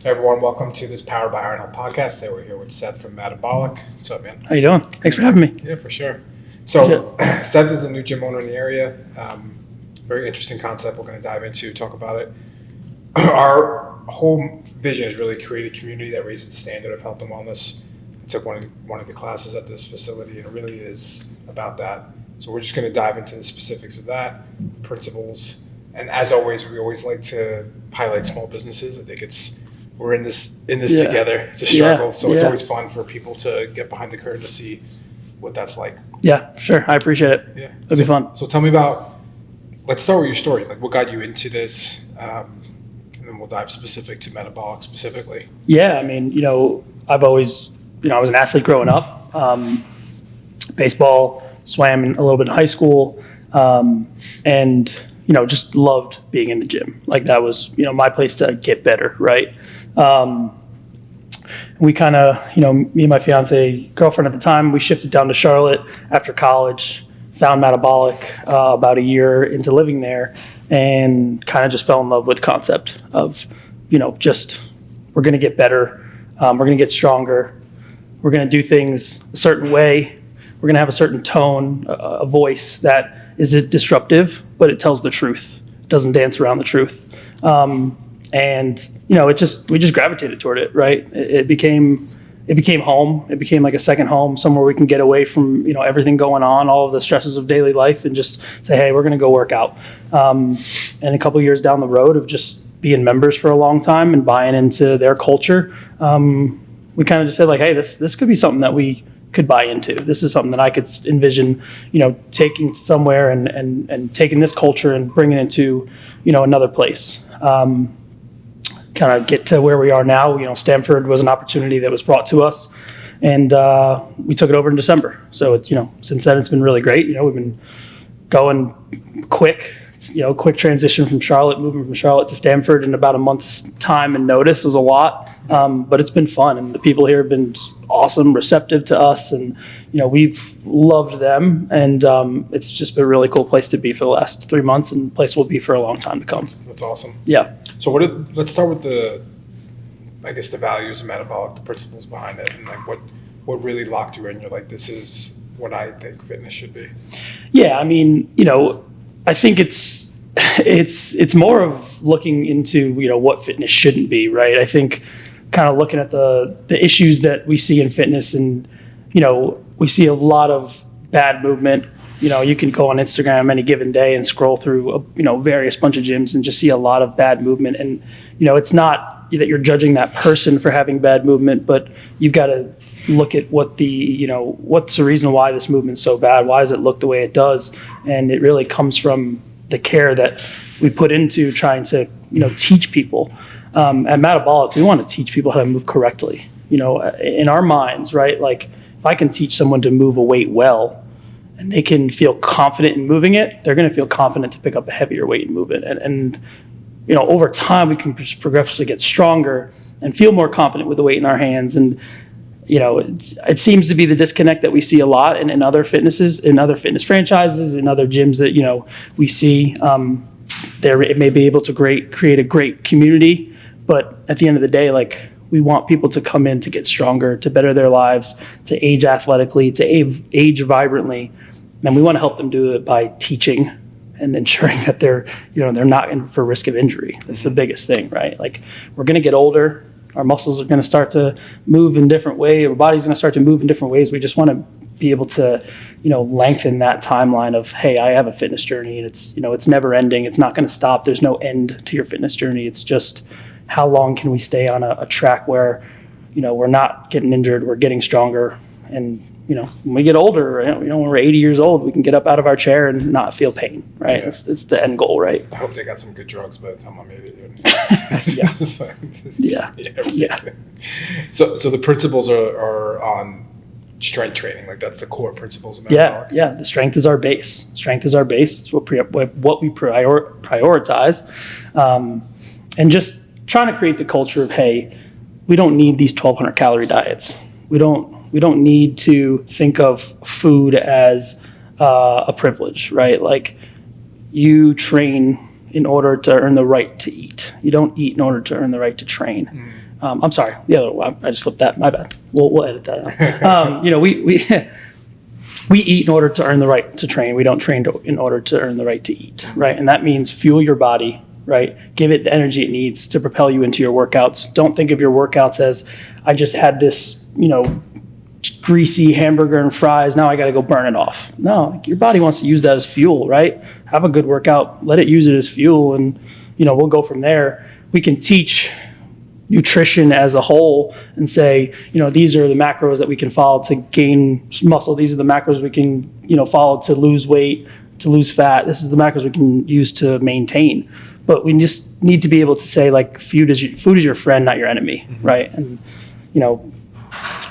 Hey everyone, welcome to this Powered by Iron Health podcast. Today we're here with Seth from MADabolic. What's up, man? How you doing? Thanks for having me. Yeah, for sure. So Seth is a new gym owner in the area. Very interesting concept we're going to dive into, talk about it. Our whole vision is really create a community that raises the standard of health and wellness. I took one of the classes at this facility, and it really is about that. So we're just going to dive into the specifics of that, the principles, and as always, we always like to highlight small businesses. I think we're in this together. It's a struggle, so it's always fun for people to get behind the curtain to see what that's like. Yeah, sure. I appreciate it. Yeah, it'll be fun. So tell me about. Let's start with your story. Like, what got you into this, and then we'll dive specific to MADabolic specifically. Yeah, I mean, I've always, I was an athlete growing up. Baseball, swam a little bit in high school, and just loved being in the gym. Like that was, my place to get better, right? We kind of, me and my fiance, girlfriend at the time, we shifted down to Charlotte after college, found MADabolic about a year into living there, and kind of just fell in love with the concept of, just we're going to get better, we're going to get stronger, we're going to do things a certain way, we're going to have a certain tone, a voice that is disruptive, but it tells the truth. It doesn't dance around the truth. And we just gravitated toward it, right? It became home. It became like a second home, somewhere we can get away from, everything going on, all of the stresses of daily life, and just say, hey, we're going to go work out. And a couple of years down the road of just being members for a long time and buying into their culture, we kind of just said like, hey, this could be something that we could buy into. This is something that I could envision, taking somewhere and taking this culture and bringing it to, another place. Kind of get to where we are now. Stamford was an opportunity that was brought to us, and we took it over in December. So it's, since then it's been really great. We've been going quick. It's, quick transition from Charlotte, moving from Charlotte to Stamford in about a month's time and notice was a lot. But it's been fun, and the people here have been awesome, receptive to us, and we've loved them, and it's just been a really cool place to be for the last 3 months, and place will be for a long time to come. That's awesome. Yeah. So let's start with the values of MADabolic, the principles behind it, and like what really locked you in. You're like, this is what I think fitness should be. Yeah, I mean, I think it's more of looking into what fitness shouldn't be, right? I think kind of looking at the issues that we see in fitness, and we see a lot of bad movement. You can go on Instagram any given day and scroll through various bunch of gyms and just see a lot of bad movement. And it's not that you're judging that person for having bad movement, but you've got to look at what's the reason why this movement's so bad? Why does it look the way it does? And it really comes from the care that we put into trying to teach people. At MADabolic, we want to teach people how to move correctly. In our minds, right? Like if I can teach someone to move a weight well, and they can feel confident in moving it, they're going to feel confident to pick up a heavier weight and move it. And over time, we can just progressively get stronger and feel more confident with the weight in our hands. And it seems to be the disconnect that we see a lot in other fitnesses, in other fitness franchises, in other gyms that we see. It may be able to create a great community, but at the end of the day, like we want people to come in to get stronger, to better their lives, to age athletically, to age vibrantly, and we want to help them do it by teaching and ensuring that they're not in for risk of injury. That's the biggest thing, right? Like we're going to get older. Our muscles are going to start to move in different ways. Our body's going to start to move in different ways. We just want to be able to, lengthen that timeline of, hey, I have a fitness journey, and it's never ending. It's not going to stop. There's no end to your fitness journey. It's just how long can we stay on a track where, we're not getting injured, we're getting stronger, and when we get older, when we're 80 years old, we can get up out of our chair and not feel pain, right? Yeah. It's the end goal, right? I hope they got some good drugs by the time I'm 80. Yeah. So the principles are on strength training. Like that's the core principles of MADabolic. Yeah. The strength is our base. It's what we prioritize, and just trying to create the culture of, hey, we don't need these 1,200 calorie diets. We don't need to think of food as a privilege, right? Like you train in order to earn the right to eat. You don't eat in order to earn the right to train. I'm sorry, the other one. I just flipped that. My bad. We'll edit that out. We eat in order to earn the right to train. We don't train in order to earn the right to eat, right? And that means fuel your body, right? Give it the energy it needs to propel you into your workouts. Don't think of your workouts as, I just had this, greasy hamburger and fries. Now I got to go burn it off. No, like, your body wants to use that as fuel, right? Have a good workout. Let it use it as fuel, and we'll go from there. We can teach nutrition as a whole and say, these are the macros that we can follow to gain muscle. These are the macros we can, follow to lose weight, to lose fat. This is the macros we can use to maintain. But we just need to be able to say, like, food is your friend, not your enemy, right? And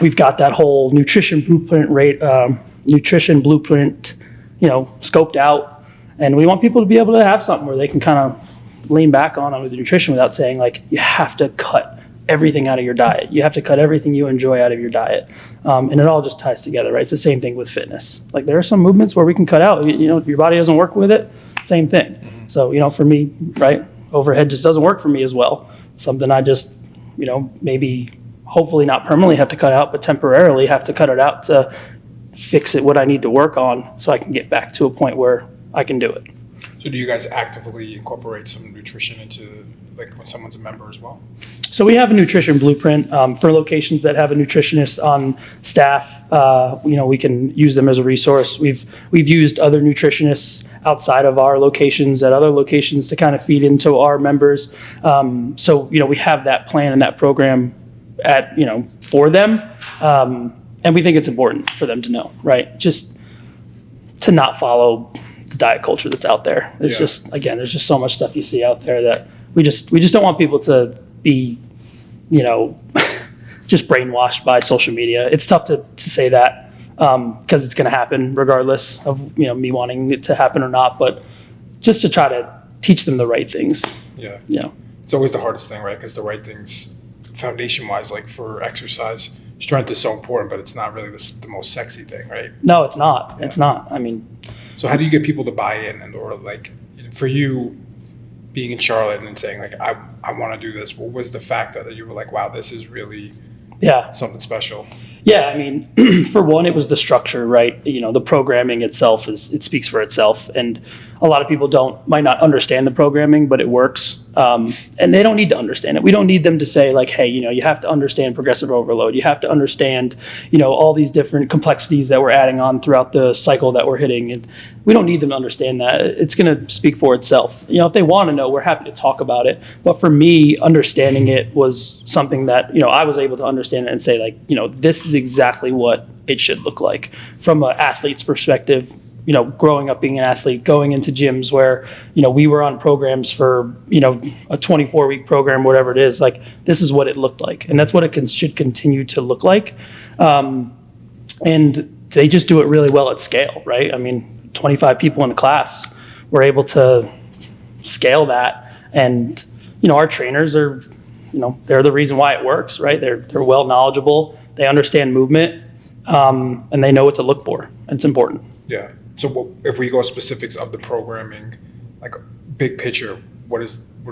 we've got that whole nutrition blueprint scoped out, and we want people to be able to have something where they can kind of lean back on with nutrition without saying, like, you have to cut everything out of your diet. You have to cut everything you enjoy out of your diet. And it all just ties together, right? It's the same thing with fitness. Like, there are some movements where we can cut out, your body doesn't work with it, same thing. Mm-hmm. So, for me, right, overhead just doesn't work for me as well. It's something I just, maybe hopefully not permanently have to cut out, but temporarily have to cut it out to fix it what I need to work on so I can get back to a point where I can do it. So do you guys actively incorporate some nutrition into, like, when someone's a member as well? So we have a nutrition blueprint for locations that have a nutritionist on staff. We can use them as a resource. We've used other nutritionists outside of our locations at other locations to kind of feed into our members. So we have that plan and that program for them. And we think it's important for them to know, right? Just to not follow the diet culture that's out there. There's there's just so much stuff you see out there that we just don't want people to be, just brainwashed by social media. It's tough to say that because it's going to happen regardless of, me wanting it to happen or not, but just to try to teach them the right things. Yeah. It's always the hardest thing, right? Because the right things, foundation-wise, like for exercise, strength is so important, but it's not really the most sexy thing, right? No, it's not. Yeah. It's not. I mean, so how do you get people to buy in, and or like for you being in Charlotte and saying, like, I want to do this? What was the fact that you were like, wow, this is really something special? Yeah, I mean, for one, it was the structure, right? The programming itself it speaks for itself, and a lot of people might not understand the programming, but it works, and they don't need to understand it. We don't need them to say, like, hey, you have to understand progressive overload. You have to understand, all these different complexities that we're adding on throughout the cycle that we're hitting. And we don't need them to understand that. It's going to speak for itself. If they want to know, we're happy to talk about it. But for me, understanding it was something that, I was able to understand it and say, like, this is exactly what it should look like from an athlete's perspective. Growing up being an athlete, going into gyms where, we were on programs for, a 24-week program, whatever it is, like, this is what it looked like. And that's what it should continue to look like. And they just do it really well at scale, right? I mean, 25 people in a class, we're able to scale that. And, our trainers are, they're the reason why it works, right? They're well knowledgeable. They understand movement, and they know what to look for. And it's important. Yeah. So if we go specifics of the programming, like big picture, what are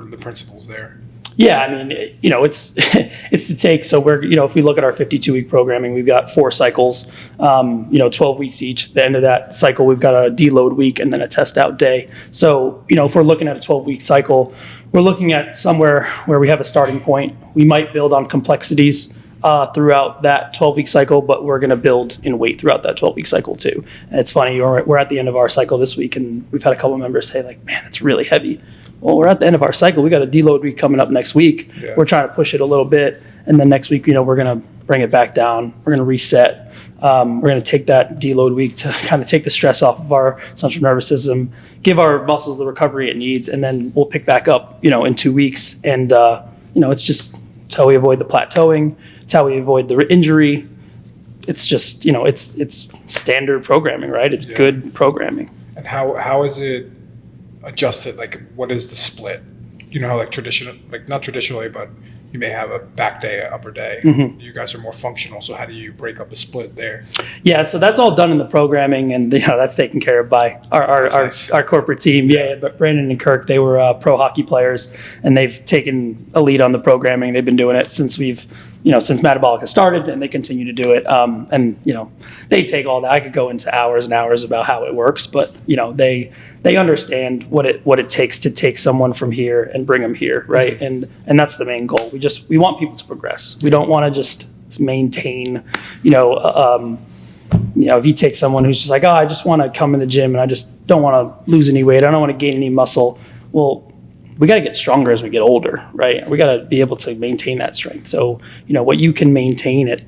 the principles there? Yeah, I mean, it's to take. So we're, if we look at our 52-week programming, we've got 4 cycles, 12 weeks each. At the end of that cycle, we've got a deload week and then a test out day. So, if we're looking at a 12-week cycle, we're looking at somewhere where we have a starting point. We might build on complexities throughout that 12-week cycle, but we're going to build in weight throughout that 12-week cycle too. And it's funny, we're at the end of our cycle this week, and we've had a couple of members say, like, man, that's really heavy. Well, we're at the end of our cycle. We got a deload week coming up next week. Yeah. We're trying to push it a little bit, and then next week, we're going to bring it back down. We're going to reset. We're going to take that deload week to kind of take the stress off of our central nervous system, give our muscles the recovery it needs, and then we'll pick back up, in 2 weeks. And it's how we avoid the plateauing. It's how we avoid the injury. It's just, it's standard programming, right? It's good programming. And how is it adjusted? Like, what is the split? Like traditional, like not traditionally, but you may have a back day, an upper day. Mm-hmm. You guys are more functional, so how do you break up a split there? Yeah, so that's all done in the programming, and that's taken care of by our corporate team. Yeah, but Brandon and Kirk, they were pro hockey players, and they've taken a lead on the programming. They've been doing it since since MADabolic has started, and they continue to do it. And they take all that. I could go into hours and hours about how it works, but they understand what it takes to take someone from here and bring them here, right? And that's the main goal. We want people to progress. We don't want to just maintain, if you take someone who's just like, oh, I just want to come in the gym and I just don't want to lose any weight, I don't want to gain any muscle. Well, we got to get stronger as we get older, right? We got to be able to maintain that strength. So, what you can maintain at,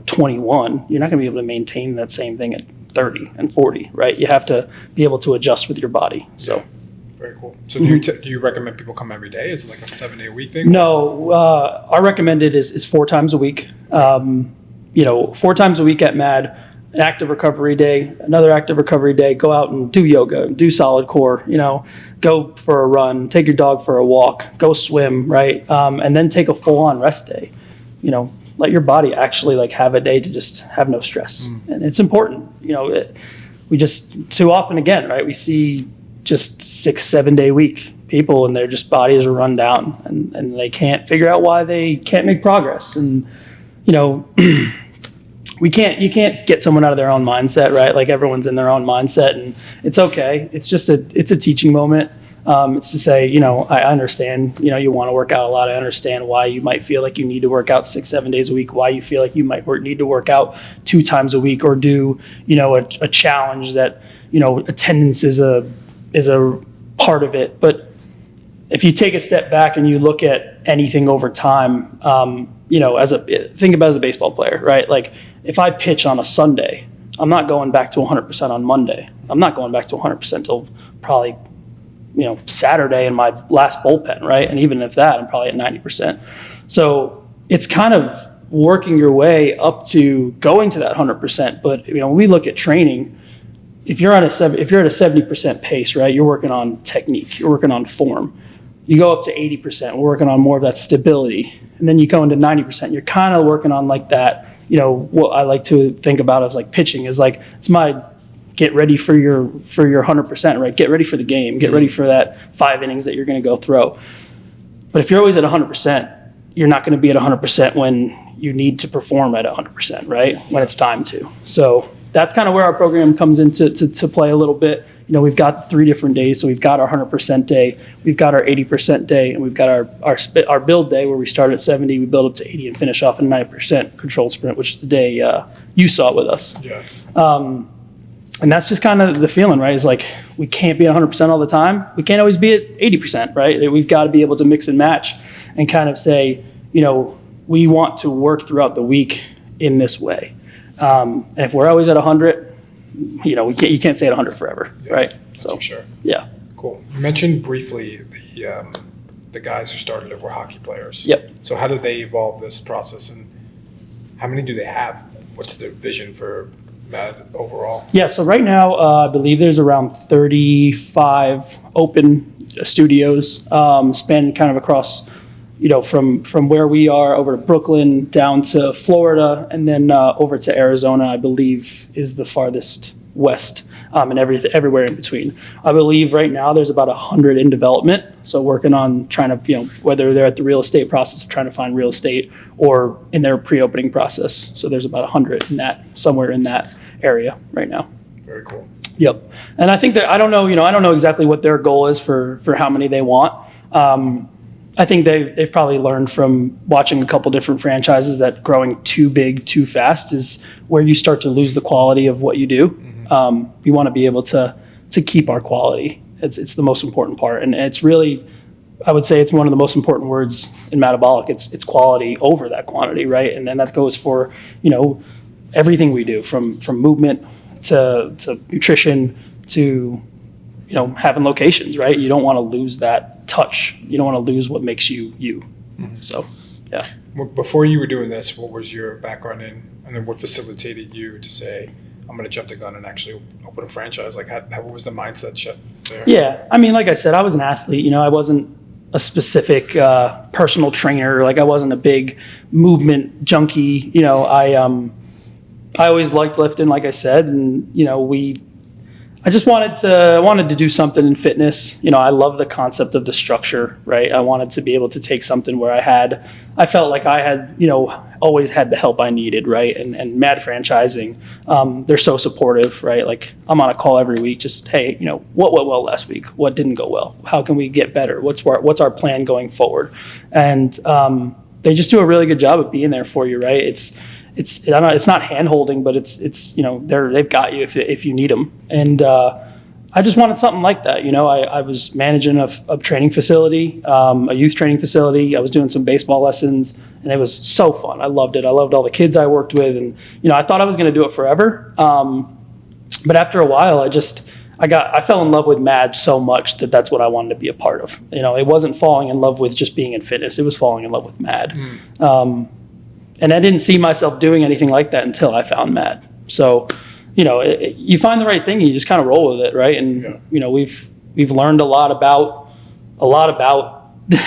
21, you're not going to be able to maintain that same thing at 30 and 40, right? You have to be able to adjust with your body. So, yeah. Very cool. So do you recommend people come every day? Is it like a 7-day-a-week thing? No, our recommended is 4 times a week. 4 times a week at MAD, an active recovery day, another active recovery day, go out and do yoga, do solid core, go for a run, take your dog for a walk, go swim, right? And then take a full-on rest day. Let your body actually have a day to just have no stress. And it's important. We just too often, again, right, we see just 6-7 day week people and their just bodies are run down and they can't figure out why they can't make progress. And you can't get someone out of their own mindset, right? Like everyone's in their own mindset and it's okay. It's just it's a teaching moment. It's to say, I understand, you want to work out a lot. I understand why you might feel like you need to work out 6-7 days a week, why you feel like you might need to work out 2 times a week or do, a challenge that, attendance is a part of it. But if you take a step back and you look at anything over time, think about it as a baseball player, right? Like if I pitch on a Sunday, I'm not going back to 100% on Monday. I'm not going back to 100% till probably, Saturday in my last bullpen, right? And even if that, I'm probably at 90%. So it's kind of working your way up to going to that 100%. But when we look at training, if you're at a 70% pace, right, you're working on technique, you're working on form. You go up to 80%, we're working on more of that stability. And then you go into 90%, you're kind of working on like that, what I like to think about as like pitching is like, it's my get ready for your 100%, right? Get ready for the game, get ready for that 5 innings that you're going to go throw. But if you're always at 100%, you're not going to be at 100% when you need to perform at 100%, right? When it's time to. So that's kind of where our program comes into to play a little bit. We've got 3 different days. So we've got our 100% day, we've got our 80% day, and we've got our build day where we start at 70, we build up to 80 and finish off at 90% controlled sprint, which is the day you saw with us. Yeah. And that's just kind of the feeling, right? Is like we can't be at 100% all the time. We can't always be at 80%, right? We've got to be able to mix and match and kind of say, we want to work throughout the week in this way. And if we're always at 100, you can't stay at 100 forever, yeah, right? So for sure. Yeah. Cool. You mentioned briefly the guys who started it were hockey players. Yep. So how did they evolve this process, and how many do they have? What's their vision for MAD overall? Yeah. So right now, I believe there's around 35 open studios, spanning kind of across, from where we are over to Brooklyn down to Florida, and then over to Arizona, I believe is the farthest west, and everywhere in between. I believe right now there's about 100 in development. So working on trying to, whether they're at the real estate process of trying to find real estate or in their pre-opening process. So there's about 100 somewhere in that area right now. Very cool. Yep. And I think that, I don't know exactly what their goal is for how many they want. I think they've probably learned from watching a couple different franchises that growing too big too fast is where you start to lose the quality of what you do. Mm-hmm. We want to be able to keep our quality. It's the most important part, and it's really, I would say it's one of the most important words in MADabolic. It's quality over that quantity, right? And that goes for everything we do, from movement to nutrition to having locations, right? You don't want to lose that touch. You don't want to lose what makes you you. Mm-hmm. So, yeah. Before you were doing this, what was your background in, and then what facilitated you to say, I'm going to jump the gun and actually open a franchise? Like, what was the mindset shift there? Yeah, I mean, like I said, I was an athlete. I wasn't a specific personal trainer. Like I wasn't a big movement junkie. I always liked lifting, like I said, and I just wanted to do something in fitness. I love the concept of the structure, right? I wanted to be able to take something where I felt like I had, always had the help I needed, right? And Mad Franchising, they're so supportive, right? Like I'm on a call every week, just, hey, what went well last week? What didn't go well? How can we get better? What's our plan going forward? And they just do a really good job of being there for you, right? It's not hand holding, but it's they've got you if you need them. And I just wanted something like that. I was managing a training facility, a youth training facility. I was doing some baseball lessons, and it was so fun. I loved it. I loved all the kids I worked with, and I thought I was going to do it forever. But after a while, I fell in love with MAD so much that's what I wanted to be a part of. It wasn't falling in love with just being in fitness. It was falling in love with MAD. And I didn't see myself doing anything like that until I found MAD. So, you find the right thing and you just kind of roll with it, right? And we've learned a lot about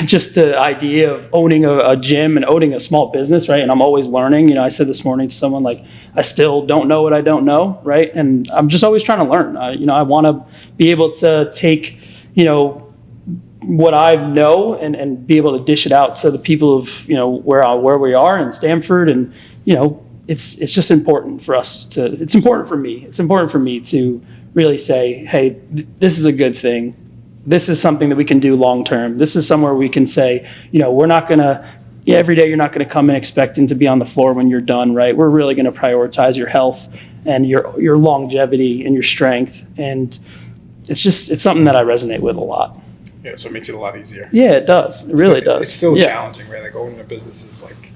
just the idea of owning a gym and owning a small business, right? And I'm always learning. I said this morning to someone, like, I still don't know what I don't know, right? And I'm just always trying to learn. I want to be able to take, what I know and be able to dish it out to the people of where we are in Stamford. And it's just important for us it's important for me to really say, hey, this is a good thing. This is something that we can do long term. This is somewhere we can say, we're not gonna every day you're not gonna come in expecting to be on the floor when you're done, right? We're really gonna prioritize your health and your longevity and your strength. And it's something that I resonate with a lot. Yeah, so it makes it a lot easier. Yeah, it does. It really does. It's still challenging, right? Like owning a business is like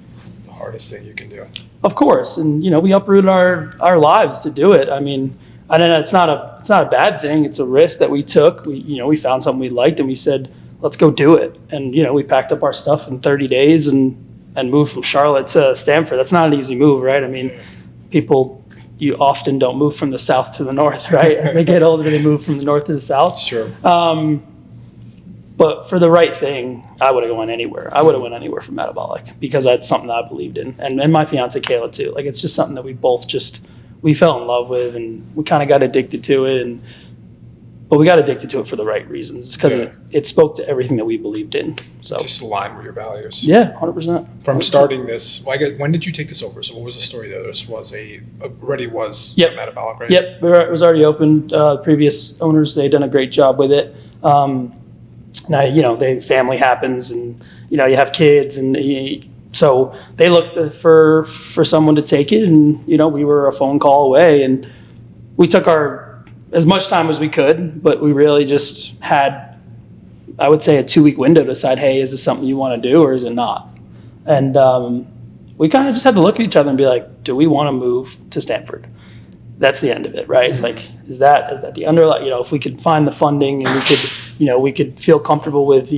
the hardest thing you can do. Of course, and we uprooted our lives to do it. I mean, and it's not a bad thing. It's a risk that we took. We found something we liked and we said, let's go do it. And we packed up our stuff in 30 days and moved from Charlotte to Stamford. That's not an easy move, right? I mean, you often don't move from the south to the north, right? As they get older, they move from the north to the south. It's true. But for the right thing, I would have gone anywhere. I would have went anywhere for MADabolic because that's something that I believed in. And my fiance, Kayla, too. Like, it's just something that we both we fell in love with, and we kind of got addicted to it. But we got addicted to it for the right reasons because it spoke to everything that we believed in. So just aligned with your values. Yeah, 100%. From starting this, when did you take this over? So what was the story there? This was already was MADabolic, right? Yep, it was already open. Previous owners, they'd done a great job with it. Now, family happens and, you have kids and so they looked for someone to take it and, we were a phone call away and we took as much time as we could, but we really just had, I would say, a 2-week window to decide, hey, is this something you want to do or is it not? And we kind of just had to look at each other and be like, do we want to move to Stamford? That's the end of it, right? It's like, is that the underlying, if we could find the funding and we could feel comfortable with,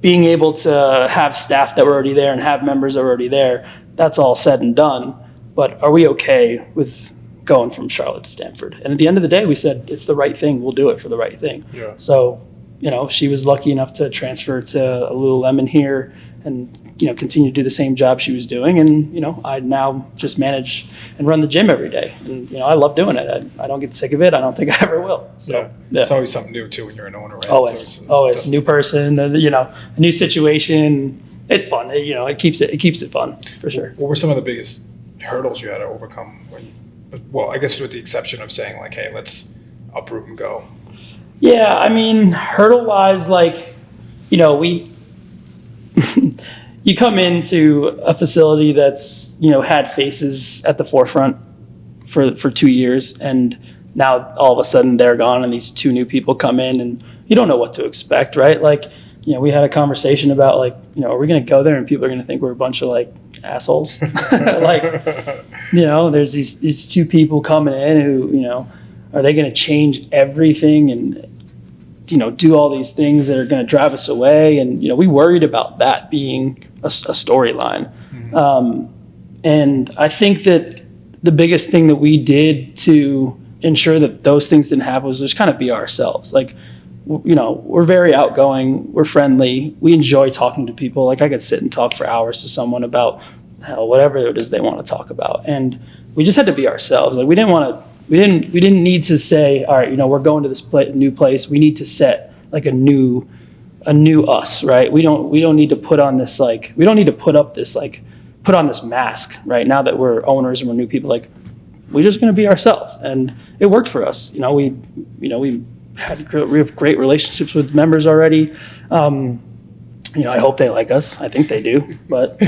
being able to have staff that were already there and have members that were already there, that's all said and done. But are we okay with going from Charlotte to Stamford? And at the end of the day, we said, it's the right thing. We'll do it for the right thing. Yeah. So, she was lucky enough to transfer to a Lululemon here and, continue to do the same job she was doing. And, I now just manage and run the gym every day. And, I love doing it. I don't get sick of it. I don't think I ever will. So, yeah. It's always something new, too, when you're an owner, right? Always. New person, a new situation. It's fun. It keeps it fun, for sure. What were some of the biggest hurdles you had to overcome I guess with the exception of saying, like, hey, let's uproot and go? Yeah, I mean, hurdle-wise, like, you come into a facility that's, had faces at the forefront for 2 years, and now all of a sudden they're gone and these 2 new people come in and you don't know what to expect, right? Like, we had a conversation about, like, are we going to go there and people are going to think we're a bunch of, like, assholes? Like, there's these 2 people coming in who, are they going to change everything and, do all these things that are going to drive us away? And, we worried about that being a storyline. Mm-hmm. And I think that the biggest thing that we did to ensure that those things didn't happen was just kind of be ourselves. Like, we're very outgoing, we're friendly, we enjoy talking to people. Like I could sit and talk for hours to someone about whatever it is they want to talk about. And we just had to be ourselves. Like we didn't need to say, all right, we're going to this new place. We need to set like a new us, right? We don't need to put on this, like, we don't need to put on this mask, right? Now that we're owners and we're new people, like, we're just going to be ourselves. And it worked for us. We have great relationships with members already. I hope they like us. I think they do, but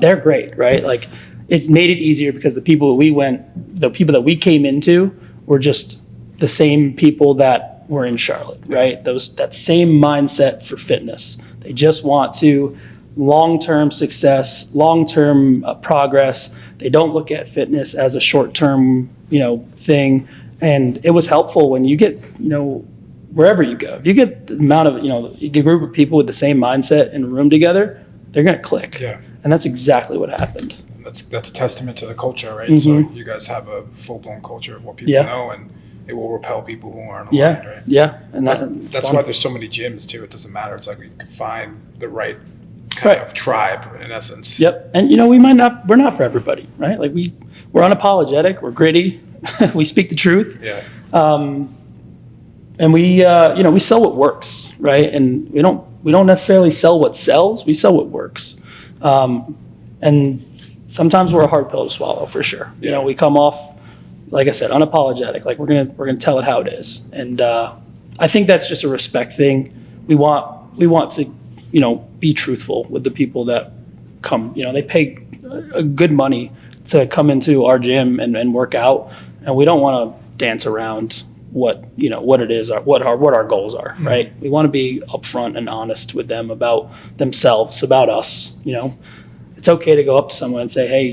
they're great, right? Like it made it easier because the people that we came into were just the same people that were in Charlotte, right? That same mindset for fitness. They just want to long-term success, long-term progress. They don't look at fitness as a short-term, thing. And it was helpful when you get, wherever you go, if you get the amount of, you get a group of people with the same mindset in a room together, they're going to click. Yeah. And that's exactly what happened. That's a testament to the culture, right? Mm-hmm. So you guys have a full-blown culture of what people know, and it will repel people who aren't aligned, right? Yeah. And that's why there's so many gyms too. It doesn't matter. It's like we can find the right kind of tribe in essence. Yep. And we're not for everybody, right? Like we're unapologetic, we're gritty, we speak the truth. Yeah. And we sell what works, right? And we don't necessarily sell what sells, we sell what works. And sometimes we're a hard pill to swallow for sure. We come off, like I said, unapologetic. Like we're gonna tell it how it is. And I think that's just a respect thing. We want to, be truthful with the people that come. They pay a good money to come into our gym and work out, and we don't want to dance around what it is, what our goals are, right? We want to be upfront and honest with them about themselves, about us. It's okay to go up to someone and say, hey,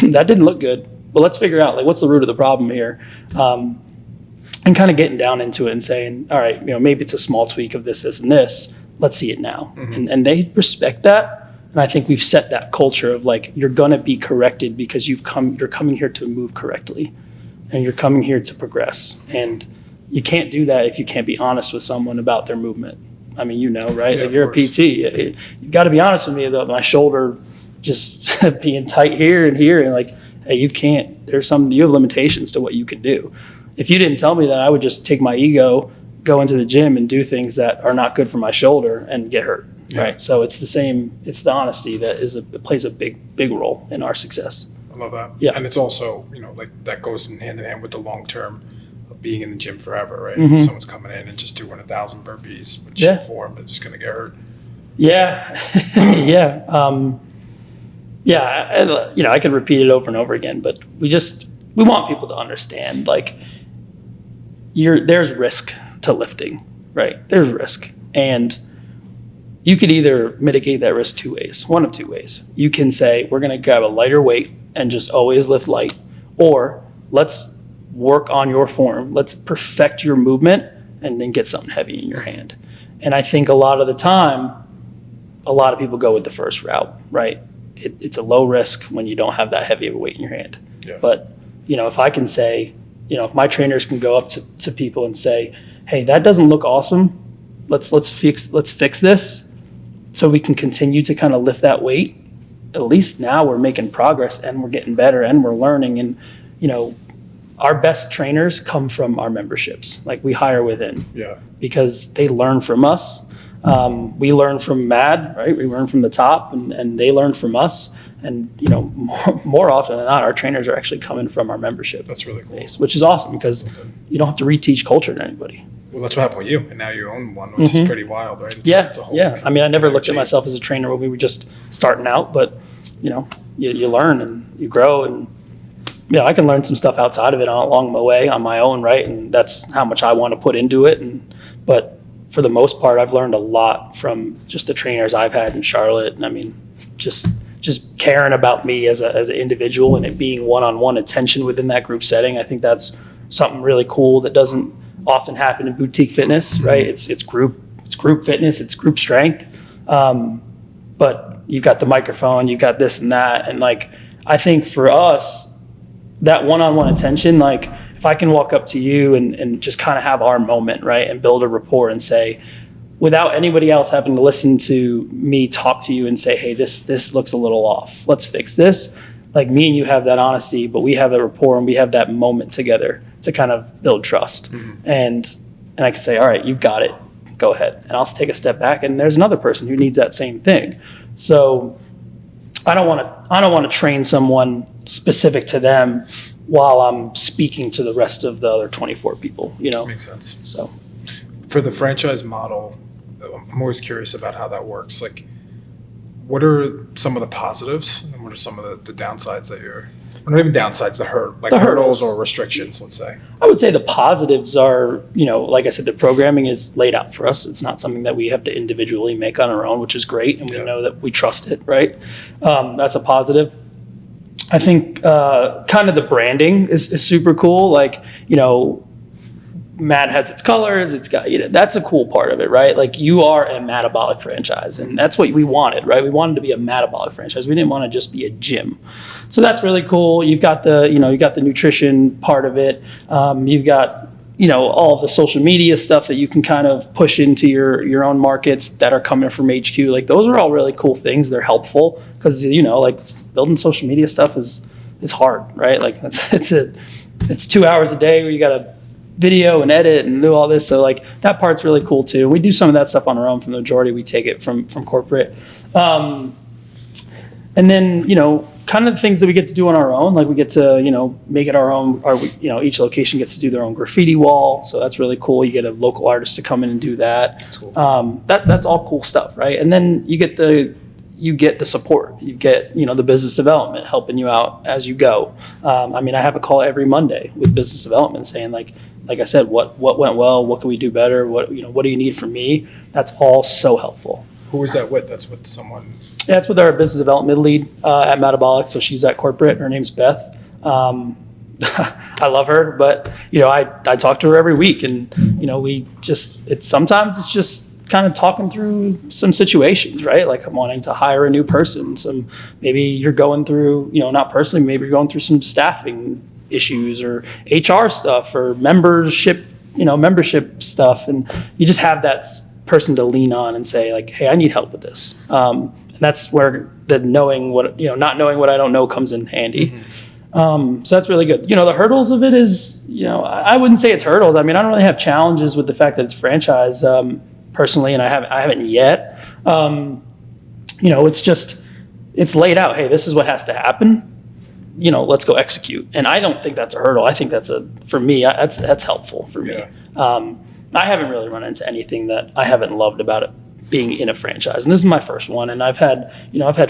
that didn't look good, but let's figure out like what's the root of the problem here, and kind of getting down into it and saying, all right, maybe it's a small tweak of this, and this. Let's see it now. Mm-hmm. And they respect that. And I think we've set that culture of like, you're going to be corrected because you're coming here to move correctly and you're coming here to progress. And you can't do that if you can't be honest with someone about their movement. I mean, right? Yeah, like you're a PT. You've got to be honest with me about my shoulder just being tight here and here. And like, hey, you have limitations to what you can do. If you didn't tell me that, I would just take my ego, go into the gym and do things that are not good for my shoulder and get hurt. Yeah. Right. So it's the honesty that plays a big role in our success. I love that. Yeah. And it's also, like that goes hand in hand with the long term of being in the gym forever, right? Mm-hmm. If someone's coming in and just doing 1,000 burpees with shit form, they're just going to get hurt. Yeah. Yeah. I could repeat it over and over again, but we want people to understand like there's risk to lifting, right? There's risk. And you could either mitigate that risk one of two ways. You can say, we're going to grab a lighter weight and just always lift light, or let's work on your form. Let's perfect your movement and then get something heavy in your hand. And I think a lot of the time, a lot of people go with the first route, right? It's a low risk when you don't have that heavy of a weight in your hand. Yeah. But, if I can say, if my trainers can go up to people and say, hey, that doesn't look awesome. Let's fix this so we can continue to kind of lift that weight. At least now we're making progress and we're getting better and we're learning. And, our best trainers come from our memberships. Like we hire within. Yeah. Because they learn from us. We learn from MAD, right? We learn from the top and they learn from us. And, more often than not, our trainers are actually coming from our membership. That's really cool. Base, which is awesome because you don't have to reteach culture to anybody. Well, that's what happened with you. And now you own one, which is pretty wild, right? It's a whole I mean, I never looked at myself as a trainer when we were just starting out, but, you learn and you grow. And, I can learn some stuff outside of it along my way on my own, right? And that's how much I want to put into it. But for the most part, I've learned a lot from just the trainers I've had in Charlotte. And I mean, just caring about me as an individual and it being one-on-one attention within that group setting. I think that's something really cool that doesn't often happen in boutique fitness, right? It's group fitness, it's group strength. But you've got the microphone, you've got this and that. And like, I think for us, that one-on-one attention, like if if I can walk up to you and just kind of have our moment, right, and build a rapport and say, without anybody else having to listen to me talk to you and say, hey, this looks a little off, let's fix this. Like, me and you have that honesty, but we have a rapport and we have that moment together to kind of build trust. And I can say, all right, you've got it, go ahead. And I'll take a step back, and there's another person who needs that same thing. So I don't want to train someone specific to them while I'm speaking to the rest of the other 24 people, Makes sense. So For the franchise model, I'm always curious about how that works. Like, what are some of the positives and what are some of the downsides that or not even downsides, the hurdles or restrictions, let's say? I would say the positives are, like I said, the programming is laid out for us. It's not something that we have to individually make on our own, which is great. And we know that we trust it, right? That's a positive. I think kind of the branding is super cool. Like, Mad has its colors. It's got, that's a cool part of it, right? Like, you are a MADabolic franchise, and that's what we wanted, right? We wanted to be a MADabolic franchise. We didn't want to just be a gym. So that's really cool. You've got the nutrition part of it. You've got, all of the social media stuff that you can kind of push into your own markets that are coming from HQ. Like, those are all really cool things. They're helpful because, like, building social media stuff is hard, right? Like, it's 2 hours a day where you got to video and edit and do all this. So, like, that part's really cool too. We do some of that stuff on our own. For the majority, we take it from corporate. And then, kind of the things that we get to do on our own, like we get to, make it our own, or each location gets to do their own graffiti wall. So that's really cool. You get a local artist to come in and do that. That's cool. That's all cool stuff, right? And then you get the support. You get, the business development helping you out as you go. I have a call every Monday with business development saying, like I said, what went well, what can we do better, what do you need from me? That's all so helpful. Who is that with? That's with someone. Yeah, it's with our business development lead at MADabolic. So she's at corporate. Her name's Beth. I love her, but I talk to her every week, and sometimes it's just kind of talking through some situations, right? Like, I'm wanting to hire a new person. Maybe you're going through, not personally, maybe you're going through some staffing issues or HR stuff or membership stuff, and you just have that person to lean on and say, like, hey, I need help with this. And that's where the not knowing what I don't know comes in handy. So that's really good. The hurdles of it is, I wouldn't say it's hurdles. I don't really have challenges with the fact that it's franchise personally, and I haven't yet. It's laid out. Hey, this is what has to happen. Let's go execute. And I don't think that's a hurdle. I think that's helpful for me. Yeah. I haven't really run into anything that I haven't loved about it being in a franchise. And this is my first one. And I've had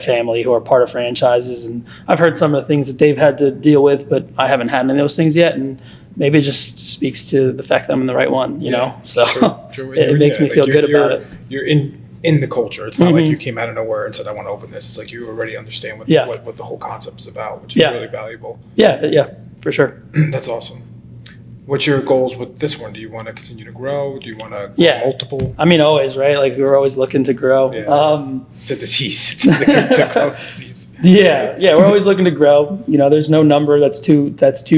family who are part of franchises, and I've heard some of the things that they've had to deal with, but I haven't had any of those things yet. And maybe it just speaks to the fact that I'm in the right one, So Sure. It makes me feel good about it. You're in the culture. It's not like you came out of nowhere and said, I want to open this. It's like you already understand what the whole concept is about, which is really valuable. Yeah, for sure. That's awesome. What's your goals with this one? Do you want to continue to grow? Do you want to grow multiple? Always, right? Like, we're always looking to grow. Yeah. It's a disease. It's a growth disease. Yeah, we're always looking to grow. There's no number that's too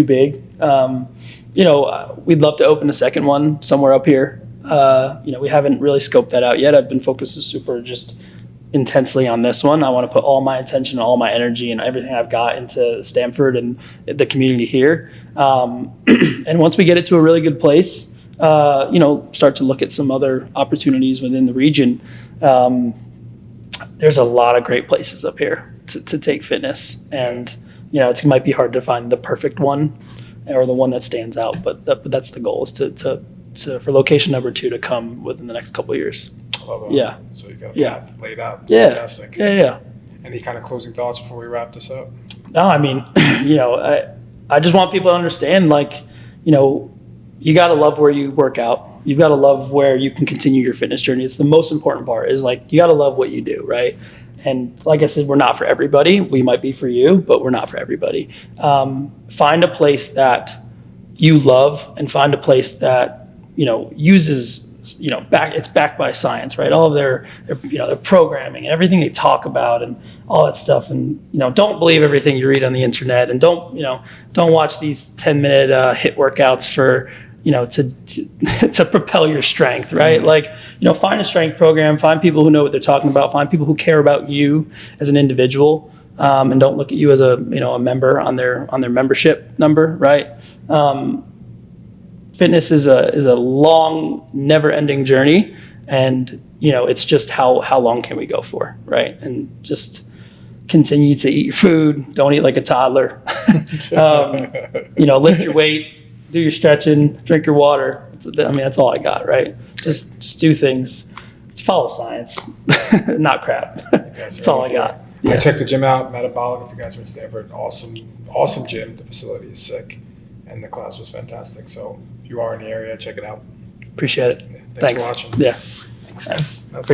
big. We'd love to open a second one somewhere up here. We haven't really scoped that out yet. I've been focused super just intensely on this one. I want to put all my attention, all my energy, and everything I've got into Stamford and the community here. And once we get it to a really good place, start to look at some other opportunities within the region. There's a lot of great places up here to take fitness, and it might be hard to find the perfect one or the one that stands out, but that's the goal, is to for location number 2 to come within the next couple of years. I love it. Yeah. So you got a path laid out. It's Yeah. fantastic. Yeah. Any kind of closing thoughts before we wrap this up? No, I just want people to understand, like, you got to love where you work out. You've got to love where you can continue your fitness journey. It's the most important part, is, like, you got to love what you do, right? And like I said, we're not for everybody. We might be for you, but we're not for everybody. Find a place that you love, and find a place that, uses it's backed by science, right? All of their their programming and everything they talk about and all that stuff. And, don't believe everything you read on the internet, and don't watch these 10-minute HIIT workouts for, to propel your strength, right? Like, find a strength program, find people who know what they're talking about, find people who care about you as an individual, and don't look at you as a member on their membership number, right? Fitness is a long, never-ending journey, and it's just how long can we go for, right? And just continue to eat your food. Don't eat like a toddler. Lift your weight, do your stretching, drink your water. That's all I got, right? Just do things. Just follow science, not crap. That's all I got. Yeah. I checked the gym out, MADabolic. If you guys are in Stanford, awesome gym. The facility is sick, and the class was fantastic. So if you are in the area, check it out. Appreciate it. Yeah, thanks for watching. Yeah. Thanks. That's